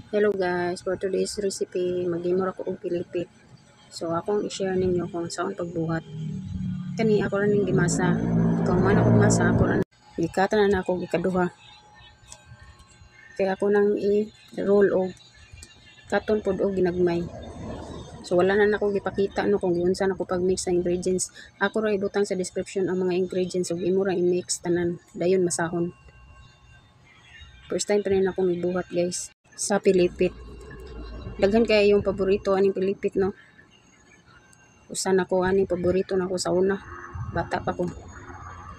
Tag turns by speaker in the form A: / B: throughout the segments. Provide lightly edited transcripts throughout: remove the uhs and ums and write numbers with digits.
A: Hello guys, for today's recipe, maghimor ako og pilipit. So akong i-share ninyo kung saan pagbuhat. Kani ako rin ning gimasa. Kung man ako masa, ako rin gikatan na ako gikaduha. Kaya ako nang i-roll og katon pod og ginagmay. So wala na nako gipakita no kung unsa nako pag-mix sa ingredients. Ako ra ibutang sa description ang mga ingredients ug imo ra i-mix tanan. Dayon masahon. First time pa rin ako magbuhat guys sa pilipit. Daghan kaya yung paborito aning pilipit no. Usa na ko ani paborito na ko sa una. Bata pa ko.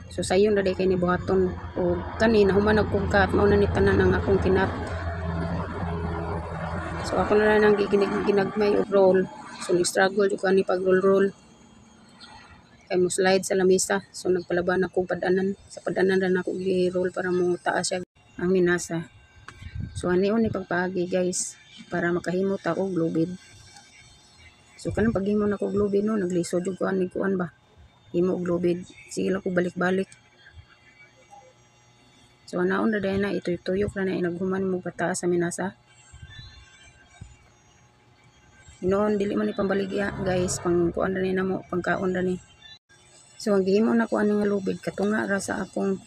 A: So sayon na day kay ni buhaton o kanina human nagkungkat mao na ni tanan ang akong kinat. So ako na lang ginagmay og roll. So ni-struggle jud ko ani pag roll. Kay mo slide sa lamisa. So nagpalaban ako padanan. Sa padanan ra nako gi-roll para mo taas siya ang minasa. So ani ni pagpaagi guys para makahimo ta og lubid. So kanang paghimo na ko globid no, naglisod jud ko ani kuan ba. Himo og globid. Sige lang ko balik-balik. So naon ra na ituyok ra na inaghuman mo pataas sa minasa. Noon dili man ni pambaligya guys, pang kuan ra ni namo, pangkaon ra ni. So ang gihimo na ko ani nga lubid katunga ra sa akong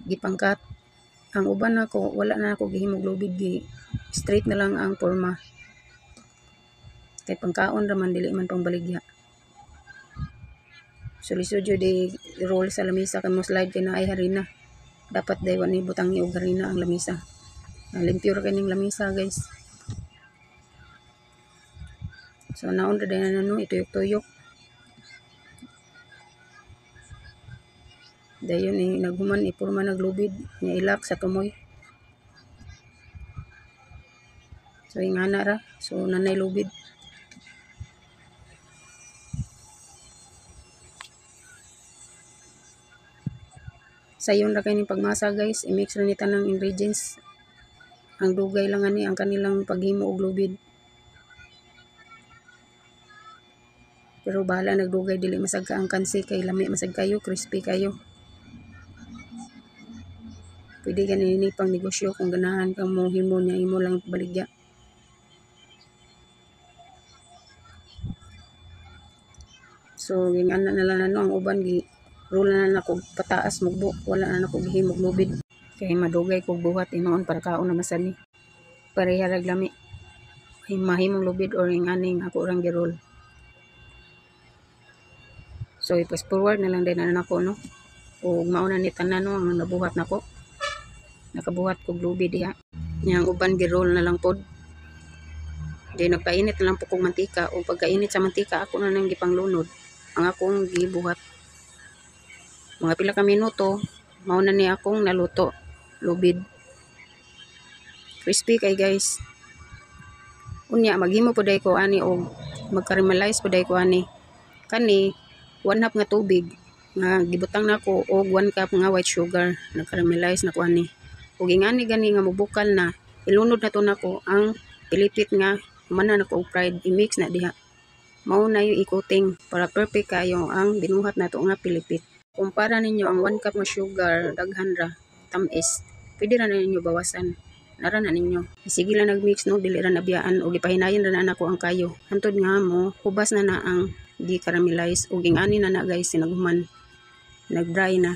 A: gipangkat. Ang uban nako wala na ako gihimo globid, gi straight na lang ang forma. Kay pangkaon ra man dili man pangbaligya. So lisod jud di roll sa lamisa kay mo slide kay na ay harina. Dapat day wani butang og harina ang lamisa. Limpyo ra kaning lamisa guys. So naon ra day na no ituyok-tuyok. Dayon naghuman ipurma naglubid nya ilak sa tumoy. So ingana ra. So nanay lubid. Sayon ra kay ni pagmasa guys, i-mix ra ni tanang ingredients. Ang dugay lang ani ang kanilang paghimo og lubid. Pero bahala nagdugay dili masagka ang kansi kay lami masag kayo, crispy kayo. Pwede ganini pang negosyo kung ganahan kang mo himo niya imo lang baligya. So gingana na lang ang uban gi roll na nako pataas mugbo, wala na nako gihimog lubid. Kay madugay kog buhat inoon para kaon na masani. Pareha rag lami. Mahimong lubid or inganing ako rang gi-roll. So i-fast forward na lang din na nako no. O mauna ni tanan no ang nabuhat nako. Nakabuhat kog lubid diha. Yang uban gi-roll na lang pod. Di nagpainit na lang po kong mantika o pagkainit sa mantika ako na nang gipanglunod ang akong gibuhat. Mga pila ka minuto mao na ni akong naluto lubid. Crispy kay guys. Unya maghimo po day ko ani og mag-caramelize po day ko ani. Kani 1/2 nga tubig nga gibutang nako og 1 cup nga white sugar nag-caramelize na ko ani. Ug ingani gani nga mubukal na ilunod na to nako ang pilipit nga manan nako og fried, i-mix na diha. Mao na yung ikuting para perfect kayo ang binuhat nato nga pilipit. Kumpara ninyo ang 1 cup nga sugar daghan ra tamis. Pwede ra ninyo bawasan. Nara na ninyo. Sige lang nagmix no, dili ra nabiyaan og ipahinayon ra na nako ang kayo. Hantod nga mo hubas na ang di-caramelize ug ingani na guys sinaghuman. Nag-dry na.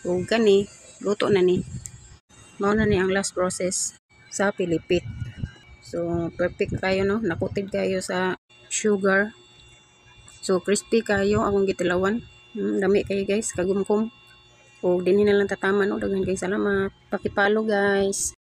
A: Ug kani luto na ni. Mao na ni ang last process sa pilipit. So perfect kayo no, nakutig kayo sa sugar. So crispy kayo akong gitilawan. Dami kayo guys, kagumkum. O dinhi na lang tataman no, daghan kay salamat. Pakipalo guys.